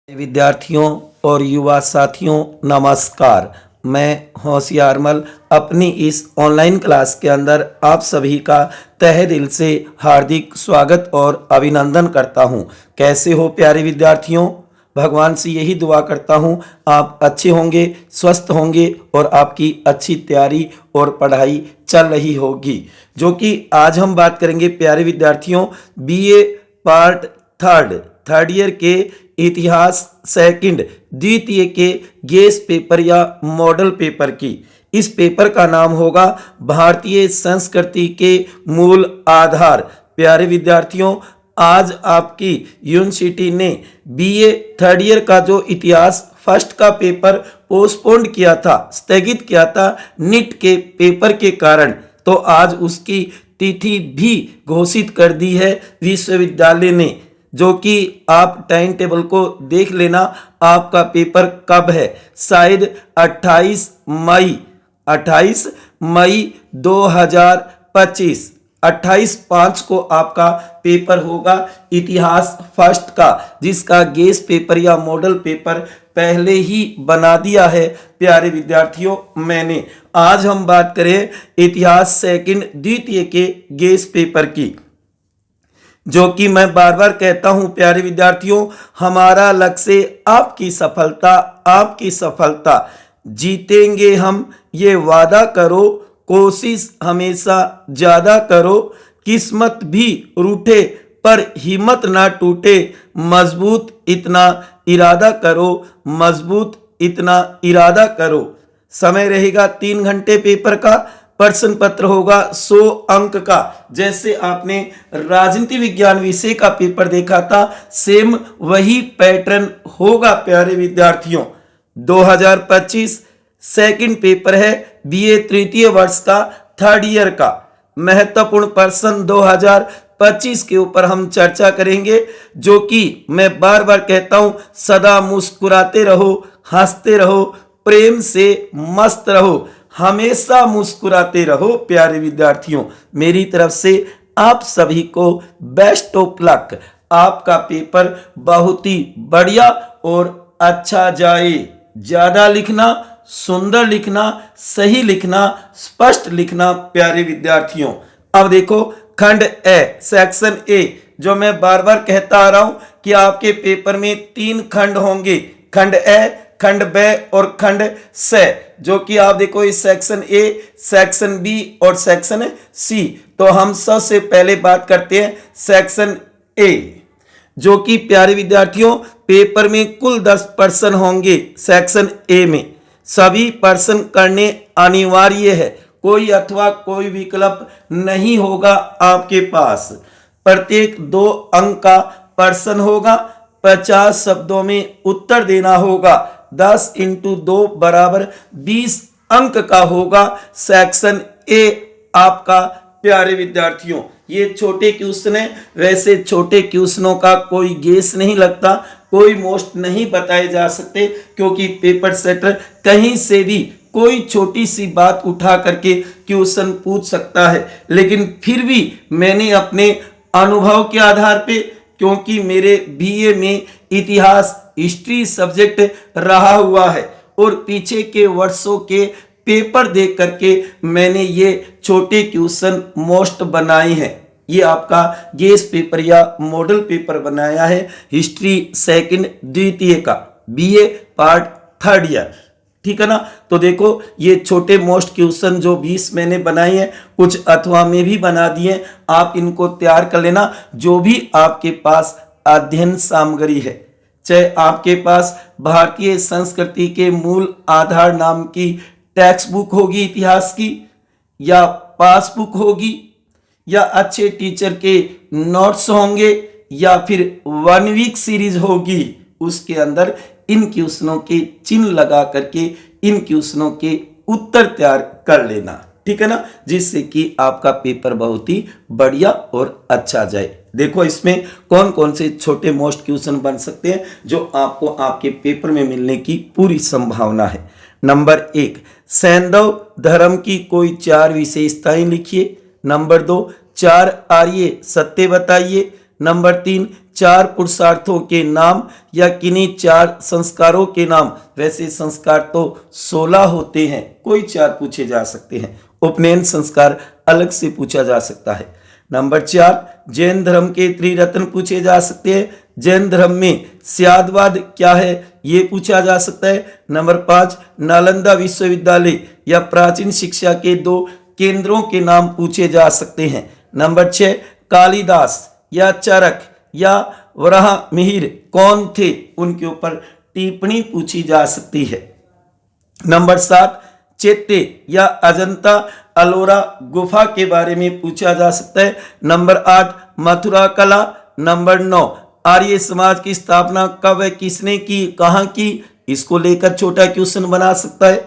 विद्यार्थियों और युवा साथियों नमस्कार। मैं होशियारमल अपनी इस ऑनलाइन क्लास के अंदर आप सभी का तहे दिल से हार्दिक स्वागत और अभिनंदन करता हूं। कैसे हो प्यारे विद्यार्थियों? भगवान से यही दुआ करता हूं आप अच्छे होंगे, स्वस्थ होंगे और आपकी अच्छी तैयारी और पढ़ाई चल रही होगी। जो कि आज हम बात करेंगे प्यारे विद्यार्थियों बीए पार्ट थर्ड ईयर के इतिहास सेकंड द्वितीय के गेस पेपर या मॉडल पेपर की। इस पेपर का नाम होगा भारतीय संस्कृति के मूल आधार। प्यारे विद्यार्थियों, आज आपकी यूनिवर्सिटी ने बीए थर्ड ईयर का जो इतिहास फर्स्ट का पेपर पोस्टपोन्ड किया था, स्थगित किया था नीट के पेपर के कारण, तो आज उसकी तिथि भी घोषित कर दी है विश्वविद्यालय ने। जो कि आप टाइम टेबल को देख लेना, आपका पेपर कब है। शायद 28 मई 2025 28/5 को आपका पेपर होगा इतिहास फर्स्ट का, जिसका गेस पेपर या मॉडल पेपर पहले ही बना दिया है प्यारे विद्यार्थियों मैंने। आज हम बात करें इतिहास सेकंड द्वितीय के गेस पेपर की। जो कि मैं बार बार कहता हूं प्यारे विद्यार्थियों, हमारा लक्ष्य आपकी सफलता। जीतेंगे हम, ये वादा करो, कोशिश हमेशा ज्यादा करो, किस्मत भी रूठे पर हिम्मत ना टूटे, मजबूत इतना इरादा करो। समय रहेगा 3 घंटे पेपर का। प्रश्न पत्र होगा 100 अंक का। जैसे आपने राजनीति विज्ञान विषय का पेपर देखा था, सेम वही पैटर्न होगा प्यारे विद्यार्थियों। 2025 सेकंड पेपर है बीए तृतीय वर्ष का थर्ड ईयर का। महत्वपूर्ण प्रश्न 2025 के ऊपर हम चर्चा करेंगे। जो कि मैं बार बार कहता हूं, सदा मुस्कुराते रहो, हंसते रहो, प्रेम से मस्त रहो, हमेशा मुस्कुराते रहो। प्यारे विद्यार्थियों, मेरी तरफ से आप सभी को बेस्ट ऑफ लक। आपका पेपर बहुत ही बढ़िया और अच्छा जाए। ज्यादा लिखना, सुंदर लिखना, सही लिखना, स्पष्ट लिखना प्यारे विद्यार्थियों। अब देखो खंड ए, सेक्शन ए, जो मैं बार बार कहता आ रहा हूं कि आपके पेपर में 3 खंड होंगे, खंड ए, खंड बे और खंड से। जो कि आप देखो इस सेक्शन ए, सेक्शन बी और सेक्शन सी। तो हम सबसे पहले बात करते हैं सेक्शन ए। जो कि प्यारे विद्यार्थियों पेपर में कुल 10 प्रश्न होंगे सेक्शन ए में। सभी प्रश्न करने अनिवार्य है, कोई विकल्प नहीं होगा आपके पास। प्रत्येक 2 अंक का प्रश्न होगा, 50 शब्दों में उत्तर देना होगा। 10 × 2 = 20 अंक का होगा सेक्शन ए आपका। प्यारे विद्यार्थियों, ये छोटे क्वेश्चन है। वैसे छोटे क्वेश्चनों का कोई गेस नहीं लगता, कोई मोस्ट नहीं बताए जा सकते, क्योंकि पेपर सेटर कहीं से भी कोई छोटी सी बात उठा करके क्वेश्चन पूछ सकता है। लेकिन फिर भी मैंने अपने अनुभव के आधार पे, क्योंकि मेरे बीए में इतिहास हिस्ट्री सब्जेक्ट रहा हुआ है और पीछे के वर्षों के पेपर देख करके मैंने ये छोटे क्वेश्चन मोस्ट बनाए हैं। ये आपका गेस पेपर या मॉडल पेपर बनाया है हिस्ट्री सेकंड द्वितीय का, बीए पार्ट थर्ड ईयर। ठीक है ना? तो देखो ये छोटे मोस्ट क्वेश्चन जो 20 मैंने बनाए हैं, कुछ अथवा में भी बना दिए, आप इनको तैयार कर लेना। जो भी आपके पास अध्ययन सामग्री है, चाहे आपके पास भारतीय संस्कृति के मूल आधार नाम की टेक्स्ट बुक होगी इतिहास की, या पासबुक होगी, या अच्छे टीचर के नोट्स होंगे, या फिर 1 वीक सीरीज होगी, उसके अंदर इन क्वेश्चनों के चिन्ह लगा करके इन क्वेश्चनों के उत्तर तैयार कर लेना। ठीक है ना? जिससे कि आपका पेपर बहुत ही बढ़िया और अच्छा जाए। देखो इसमें कौन कौन से छोटे मोस्ट क्वेश्चन बन सकते हैं जो आपको आपके पेपर में मिलने की पूरी संभावना है। नंबर 1, सैंधव धर्म की कोई 4 विशेषताएं लिखिए। नंबर 2, 4 आर्य सत्य बताइए। नंबर 3, चार पुरुषार्थों के नाम या किन्हीं चार संस्कारों के नाम। वैसे संस्कार तो 16 होते हैं, कोई चार पूछे जा सकते हैं। उपनयन संस्कार अलग से पूछा जा सकता है। नंबर 4, जैन धर्म के त्रिरत्न पूछे जा सकते हैं। जैन धर्म में स्यादवाद क्या है, ये पूछा जा सकता है। नंबर 5, नालंदा विश्वविद्यालय या प्राचीन शिक्षा के 2 केंद्रों के नाम पूछे जा सकते हैं। नंबर 6, कालिदास या चरक या वराहमिहिर कौन थे, उनके ऊपर टिप्पणी पूछी जा सकती है। नंबर 7, चैत्य या अजंता अलोरा गुफा के बारे में पूछा जा सकता है। नंबर 8, मथुरा कला। नंबर 9, आर्य समाज की स्थापना कब व किसने की, कहां की, इसको लेकर छोटा क्वेश्चन बना सकता है।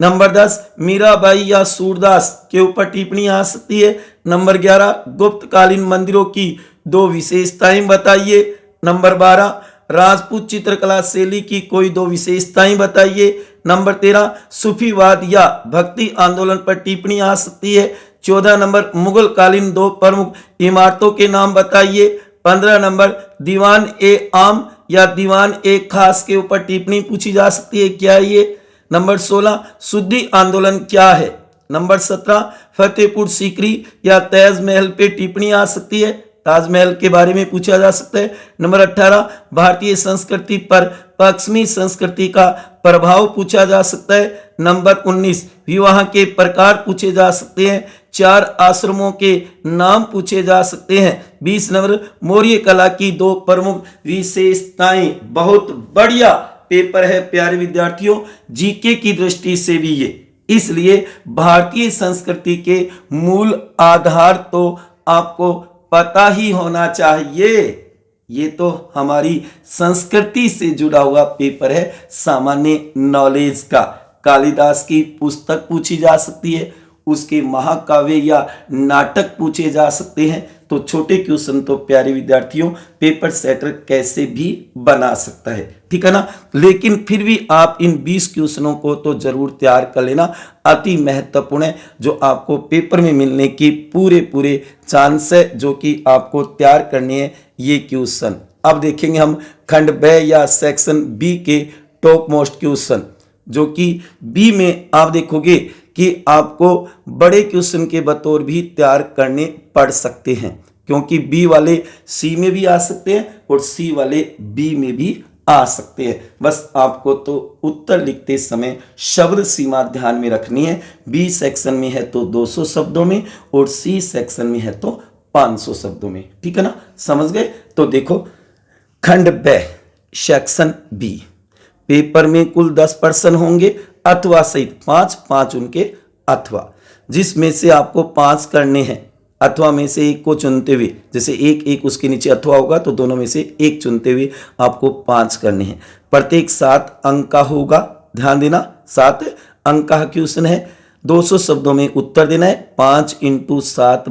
नंबर 10, मीराबाई या सूरदास के ऊपर टिप्पणी आ सकती है। नंबर 11, गुप्तकालीन मंदिरों की 2 विशेषताएं बताइए। नंबर 12, राजपूत चित्रकला शैली की कोई 2 विशेषताएं बताइए। नंबर 13, सूफीवाद या भक्ति आंदोलन पर टिप्पणी आ सकती है। 14 नंबर, मुगल कालीन 2 प्रमुख इमारतों के नाम बताइए। 15 नंबर, दीवान ए आम या दीवान ए खास के ऊपर टिप्पणी पूछी जा सकती है, क्या है ये। नंबर 16, शुद्धि आंदोलन क्या है। नंबर 17, फतेहपुर सीकरी या ताजमहल पे टिप्पणी आ सकती है, ताजमहल के बारे में पूछा जा सकता है। नंबर 18, भारतीय संस्कृति पर पश्चिमी संस्कृति का प्रभाव पूछा जा सकता है। नंबर 19, विवाह के प्रकार पूछे जा सकते हैं। 4 आश्रमों के नाम पूछे जा सकते हैं। 20 नंबर, मौर्य कला की 2 प्रमुख विशेषताएं। बहुत बढ़िया पेपर है प्यारे विद्यार्थियों, जीके की दृष्टि से भी ये, इसलिए भारतीय संस्कृति के मूल आधार तो आपको पता ही होना चाहिए। ये तो हमारी संस्कृति से जुड़ा हुआ पेपर है, सामान्य नॉलेज का। कालिदास की पुस्तक पूछी जा सकती है, उसके महाकाव्य या नाटक पूछे जा सकते हैं। तो छोटे क्वेश्चन तो प्यारे विद्यार्थियों पेपर सेटर कैसे भी बना सकता है, ठीक है ना। लेकिन फिर भी आप इन 20 क्वेश्चनों को तो जरूर तैयार कर लेना, अति महत्वपूर्ण है, जो आपको पेपर में मिलने की पूरे चांस है, जो कि आपको तैयार करनी है ये क्वेश्चन। अब देखेंगे हम खंड ब या सेक्शन बी के टॉप मोस्ट क्वेश्चन, जो कि बी में आप देखोगे कि आपको बड़े क्वेश्चन के बतौर भी तैयार करने पड़ सकते हैं, क्योंकि बी वाले सी में भी आ सकते हैं और सी वाले बी में भी आ सकते हैं। बस आपको तो उत्तर लिखते समय शब्द सीमा ध्यान में रखनी है। बी सेक्शन में है तो 200 शब्दों में और सी सेक्शन में है तो 500 शब्दों में, ठीक है ना, समझ गए। तो देखो खंड ब सेक्शन बी, पेपर में कुल 10 प्रश्न होंगे, अथवा सहित 5 उनके अथवा, जिसमें से आपको 5 करने हैं। अथवा में से एक को चुनते हुए, जैसे एक उसके नीचे अथवा होगा तो दोनों में से एक चुनते हुए आपको 5 करने हैं। प्रत्येक 7 अंक का होगा, ध्यान देना 7 अंक का क्वेश्चन है। 200 शब्दों में उत्तर देना है। 5 × 7 =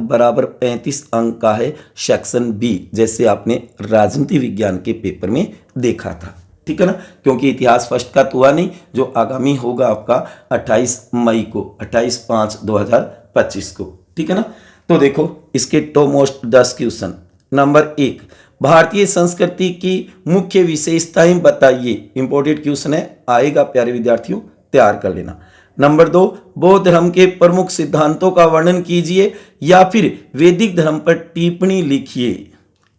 35 अंक का है सेक्शन बी, जैसे आपने राजनीति विज्ञान के पेपर में देखा था, ठीक है ना। क्योंकि इतिहास फर्स्ट का तो हुआ नहीं, जो आगामी होगा आपका 28 मई को, 28/5/2025 को, ठीक है ना। तो देखो इसके टॉप मोस्ट 10 क्वेश्चन। नंबर 1, भारतीय संस्कृति की मुख्य विशेषताएं बताइए। इंपॉर्टेंट क्वेश्चन है, आएगा प्यारे विद्यार्थियों, तैयार कर लेना। नंबर 2, बौद्ध धर्म के प्रमुख सिद्धांतों का वर्णन कीजिए या फिर वैदिक धर्म पर टिप्पणी लिखिए।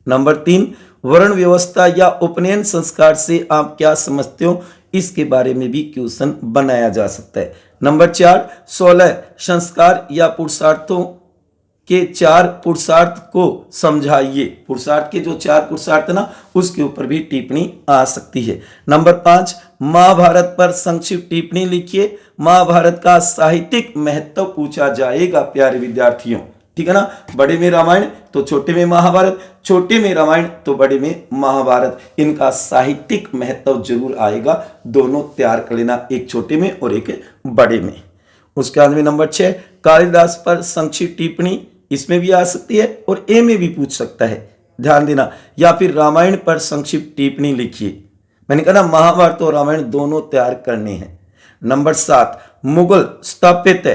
नंबर 3, वर्ण व्यवस्था या उपनयन संस्कार से आप क्या समझते हो, इसके बारे में भी क्वेश्चन बनाया जा सकता है। नंबर 4, 16 संस्कार या पुरुषार्थों के 4 पुरुषार्थ को समझाइए। पुरुषार्थ के जो 4 पुरुषार्थ ना, उसके ऊपर भी टिप्पणी आ सकती है। नंबर 5, महाभारत पर संक्षिप्त टिप्पणी लिखिए। महाभारत का साहित्यिक महत्व पूछा जाएगा प्यारे विद्यार्थियों, ठीक है ना। बड़े में रामायण तो छोटे में महाभारत, छोटे में रामायण तो बड़े में महाभारत, इनका साहित्यिक महत्व जरूर आएगा। दोनों तैयार कर लेना, एक छोटे में और एक बड़े में। उसके बाद में नंबर 6, कालिदास पर संक्षिप्त टिप्पणी, इसमें भी आ सकती है और ए में भी पूछ सकता है, ध्यान देना। या फिर रामायण पर संक्षिप्त टिप्पणी लिखिए। मैंने कहा ना महाभारत और रामायण दोनों तैयार करने हैं। नंबर 7, मुगल स्थापत्य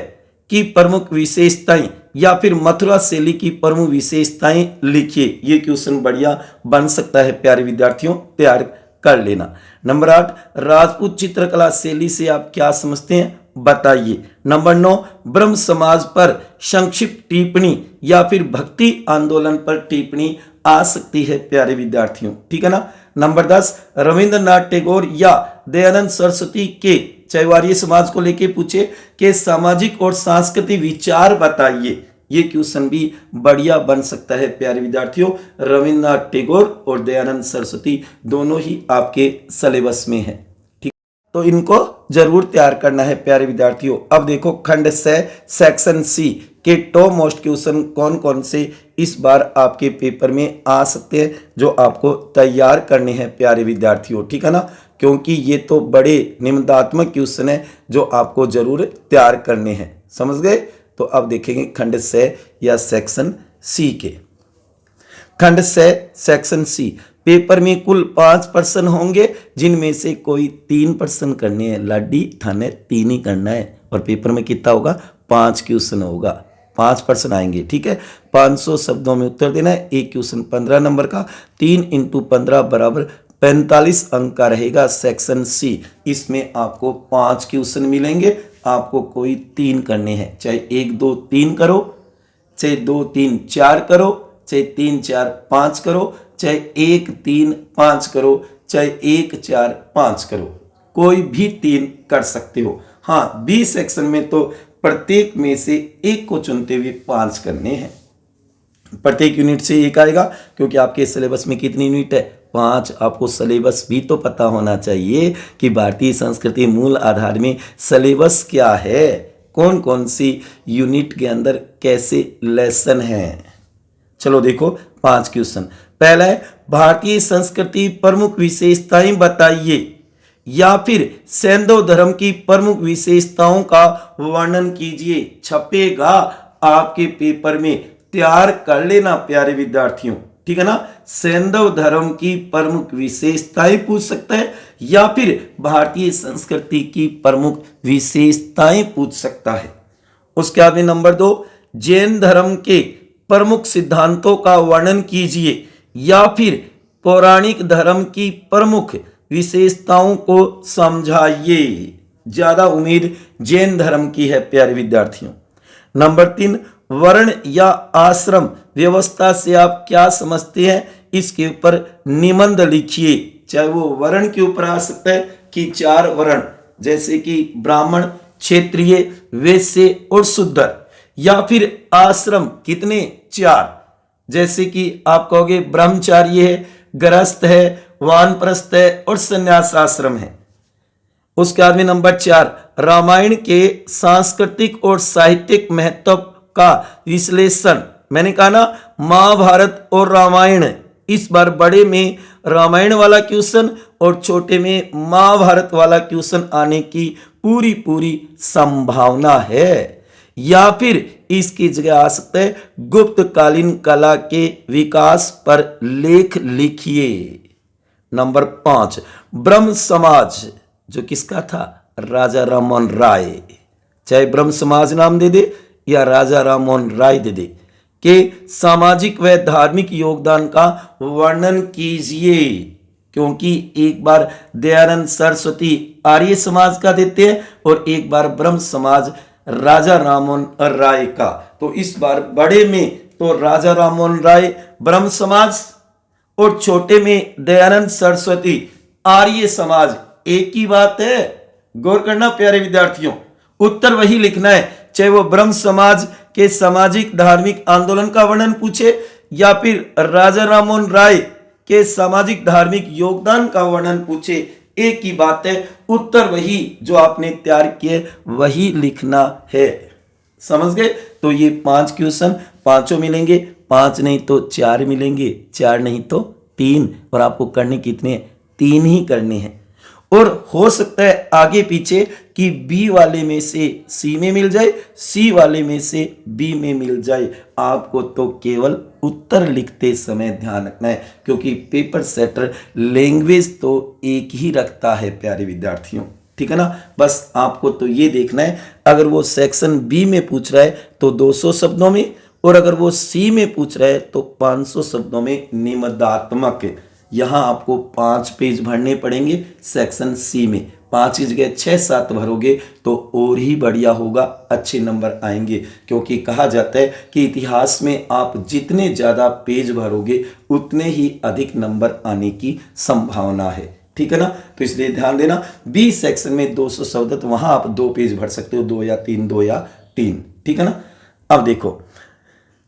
की प्रमुख विशेषताएं या फिर मथुरा शैली की प्रमुख विशेषताएं लिखिए। ये क्वेश्चन बढ़िया बन सकता है प्यारे विद्यार्थियों, तैयार कर लेना। नंबर 8, राजपूत चित्रकला शैली से आप क्या समझते हैं बताइए। नंबर 9, ब्रह्म समाज पर संक्षिप्त टिप्पणी या फिर भक्ति आंदोलन पर टिप्पणी आ सकती है प्यारे विद्यार्थियों, ठीक है ना। नंबर 10, रविंद्रनाथ टैगोर या दयानंद सरस्वती के, चाहे आर्य समाज को लेके पूछे, के सामाजिक और सांस्कृतिक विचार बताइए। ये क्वेश्चन भी बढ़िया बन सकता है प्यारे विद्यार्थियों। रविंद्रनाथ टैगोर और दयानंद सरस्वती दोनों ही आपके सिलेबस में है, ठीक, तो इनको जरूर तैयार करना है प्यारे विद्यार्थियों। अब देखो खंड 6 सेक्शन सी के टॉप मोस्ट क्वेश्चन कौन कौन से इस बार आपके पेपर में आ सकते हैं, जो आपको तैयार करने हैं प्यारे विद्यार्थियों, ठीक है ना, क्योंकि ये तो बड़े निबंधात्मक क्वेश्चन है जो आपको जरूर तैयार करने हैं, समझ गए। तो अब देखेंगे खंड 6 या सेक्शन सी के। खंड 6 सेक्शन सी, पेपर में कुल 5 प्रश्न होंगे, जिनमें से कोई 3 प्रश्न करने हैं। लाडी थाने 3 ही करना है, और पेपर में कितना होगा, 5 क्वेश्चन होगा, 5 प्रश्न आएंगे, ठीक है। 500 शब्दों में उत्तर देना है। एक क्वेश्चन 15 नंबर का, 3 × 15 बराबर 45 अंक का रहेगा सेक्शन सी। इसमें आपको 5 क्वेश्चन मिलेंगे, आपको कोई 3 करने हैं, चाहे 1 2 3 करो, चाहे 2 3 4 करो, चाहे 3 4 5 करो, चाहे 1 3 5 करो, चाहे 1 4 5 करो, कोई भी 3 कर सकते हो। हाँ, बी सेक्शन में तो प्रत्येक में से एक को चुनते हुए 5 करने हैं। प्रत्येक यूनिट से एक आएगा, क्योंकि आपके सिलेबस में कितनी यूनिट है, 5। आपको सिलेबस भी तो पता होना चाहिए कि भारतीय संस्कृति मूल आधार में सिलेबस क्या है, कौन कौन सी यूनिट के अंदर कैसे लेसन हैं। चलो देखो 5 क्वेश्चन। पहला है, भारतीय संस्कृति प्रमुख विशेषताएं बताइए, या फिर सैंधव धर्म की प्रमुख विशेषताओं का वर्णन कीजिए। छपेगा आपके पेपर में, तैयार कर लेना प्यारे विद्यार्थियों, ठीक है ना। सैंधव धर्म की प्रमुख विशेषताएं पूछ सकता है, या फिर भारतीय संस्कृति की प्रमुख विशेषताएं पूछ सकता है। उसके बाद में नंबर 2, जैन धर्म के प्रमुख सिद्धांतों का वर्णन कीजिए, या फिर पौराणिक धर्म की प्रमुख विशेषताओं को समझाइए। ज्यादा उम्मीद जैन धर्म की है प्यारे विद्यार्थियों। नंबर 3, वर्ण या आश्रम व्यवस्था से आप क्या समझते हैं, इसके ऊपर निबंध लिखिए। चाहे वो वर्ण के ऊपर आ सकता है कि 4 वर्ण, जैसे कि ब्राह्मण, क्षत्रिय, वैश्य और शूद्र, या फिर आश्रम कितने, 4, जैसे कि आप कहोगे ब्रह्मचार्य है, गृहस्थ है, वानप्रस्थ है और संन्यास आश्रम है। उसके बाद में नंबर 4, रामायण के सांस्कृतिक और साहित्यिक महत्व का विश्लेषण। मैंने कहा ना, महाभारत और रामायण, इस बार बड़े में रामायण वाला क्वेश्चन और छोटे में महाभारत वाला क्वेश्चन आने की पूरी संभावना है। या फिर इसकी जगह आ सकता है, गुप्त कालीन कला के विकास पर लेख लिखिए। नंबर 5, ब्रह्म समाज, जो किसका था, राजा राममोहन राय, चाहे ब्रह्म समाज नाम दे दे या राजा राममोहन राय दे दे, के सामाजिक व धार्मिक योगदान का वर्णन कीजिए। क्योंकि एक बार दयानंद सरस्वती आर्य समाज का देते हैं और एक बार ब्रह्म समाज राजा राममोहन राय का। तो इस बार बड़े में तो राजा राममोहन राय ब्रह्म समाज, और छोटे में दयानंद सरस्वती आर्य समाज, एक ही बात है। गौर करना प्यारे विद्यार्थियों, उत्तर वही लिखना है, चाहे वो ब्रह्म समाज के सामाजिक धार्मिक आंदोलन का वर्णन पूछे, या फिर राजा राममोहन राय के सामाजिक धार्मिक योगदान का वर्णन पूछे, एक ही बात है। उत्तर वही जो आपने तैयार किए वही लिखना है, समझ गए। तो ये 5 क्वेश्चन, 5 मिलेंगे, 5 नहीं तो 4 मिलेंगे, 4 नहीं तो 3, और आपको करने कितने, 3 ही करने हैं। और हो सकता है आगे पीछे कि बी वाले में से सी में मिल जाए, सी वाले में से बी में मिल जाए। आपको तो केवल उत्तर लिखते समय ध्यान रखना है, क्योंकि पेपर सेटर लैंग्वेज तो एक ही रखता है प्यारे विद्यार्थियों, ठीक है ना। बस आपको तो ये देखना है, अगर वो सेक्शन बी में पूछ रहा है तो 200 शब्दों में, और अगर वो सी में पूछ रहा है तो 500 शब्दों में निबंधात्मक। यहां आपको 5 पेज भरने पड़ेंगे सेक्शन सी में। 5 की जगह 6-7 भरोगे तो और ही बढ़िया होगा, अच्छे नंबर आएंगे। क्योंकि कहा जाता है कि इतिहास में आप जितने ज़्यादा पेज भरोगे उतने ही अधिक नंबर आने की संभावना है, ठीक है ना। तो इसलिए ध्यान देना, बी सेक्शन में 200 शब्द, तो वहां आप 2 पेज भर सकते हो, 2 या 3, ठीक है ना। अब देखो,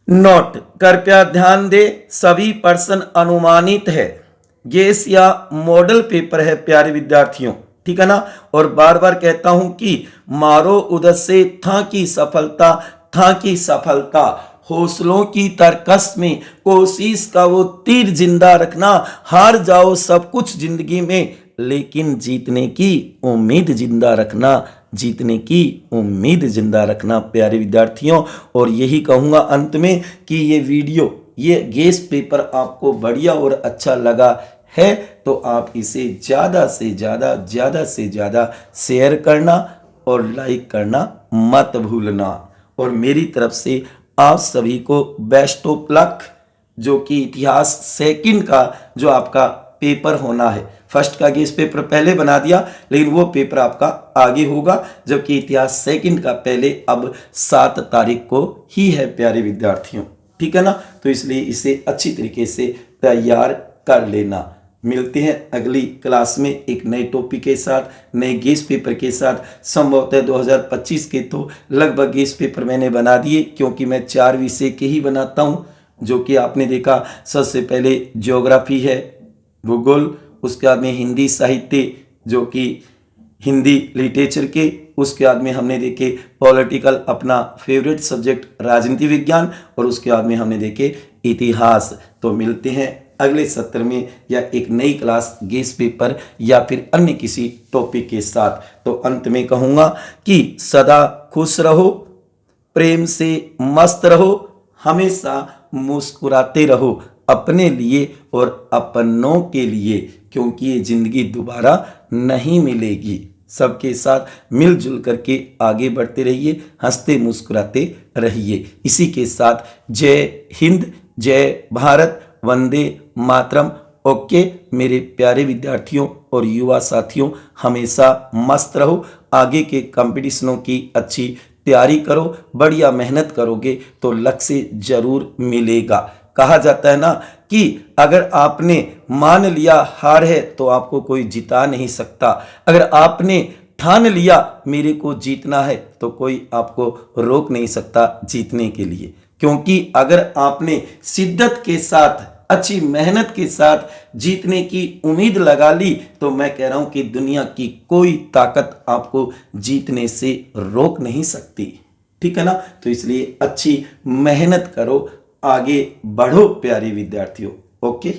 नोट कृपया ध्यान दे, सभी प्रश्न अनुमानित है, गेस या मॉडल पेपर है प्यारे विद्यार्थियों, ठीक है ना। और बार बार कहता हूं कि मारो उधर से था की सफलता, हौसलों की तरकस में कोशिश का वो तीर जिंदा रखना, हार जाओ सब कुछ जिंदगी में लेकिन जीतने की उम्मीद जिंदा रखना प्यारे विद्यार्थियों। और यही कहूंगा अंत में कि ये वीडियो, ये गेस्ट पेपर आपको बढ़िया और अच्छा लगा है तो आप इसे ज़्यादा से ज़्यादा शेयर करना और लाइक करना मत भूलना। और मेरी तरफ से आप सभी को बेस्ट ऑफ लक, जो कि इतिहास सेकंड का जो आपका पेपर होना है, फर्स्ट का गेस्ट पेपर पहले बना दिया लेकिन वो पेपर आपका आगे होगा, जबकि इतिहास सेकंड का पहले अब 7 तारीख को ही है प्यारे विद्यार्थियों, ठीक है ना। तो इसलिए इसे अच्छी तरीके से तैयार कर लेना। मिलते हैं अगली क्लास में एक नए टॉपिक के साथ, नए गेस्ट पेपर के साथ। संभवतः 2025 के तो लगभग गेस्ट पेपर मैंने बना दिए, क्योंकि मैं 4 विषय के ही बनाता हूं, जो कि आपने देखा सबसे पहले ज्योग्राफी है, भूगोल, उसके बाद में हिंदी साहित्य जो कि हिंदी लिटरेचर के, उसके बाद में हमने देखे पॉलिटिकल अपना फेवरेट सब्जेक्ट राजनीति विज्ञान, और उसके बाद में हमने देखे इतिहास। तो मिलते हैं अगले सत्र में या एक नई क्लास गेस्ट पेपर या फिर अन्य किसी टॉपिक के साथ। तो अंत में कहूँगा कि सदा खुश रहो, प्रेम से मस्त रहो, हमेशा मुस्कुराते रहो अपने लिए और अपनों के लिए, क्योंकि ये जिंदगी दोबारा नहीं मिलेगी। सबके साथ मिलजुल करके आगे बढ़ते रहिए, हंसते मुस्कुराते रहिए। इसी के साथ जय हिंद, जय भारत, वंदे मातरम। ओके मेरे प्यारे विद्यार्थियों और युवा साथियों, हमेशा मस्त रहो, आगे के कंपटीशनों की अच्छी तैयारी करो, बढ़िया मेहनत करोगे तो लक्ष्य जरूर मिलेगा। कहा जाता है ना कि अगर आपने मान लिया हार है तो आपको कोई जिता नहीं सकता, अगर आपने ठान लिया मेरे को जीतना है तो कोई आपको रोक नहीं सकता जीतने के लिए। क्योंकि अगर आपने शिद्दत के साथ, अच्छी मेहनत के साथ जीतने की उम्मीद लगा ली तो मैं कह रहा हूं कि दुनिया की कोई ताकत आपको जीतने से रोक नहीं सकती, ठीक है ना। तो इसलिए अच्छी मेहनत करो, आगे बढ़ो प्यारे विद्यार्थियों। ओके।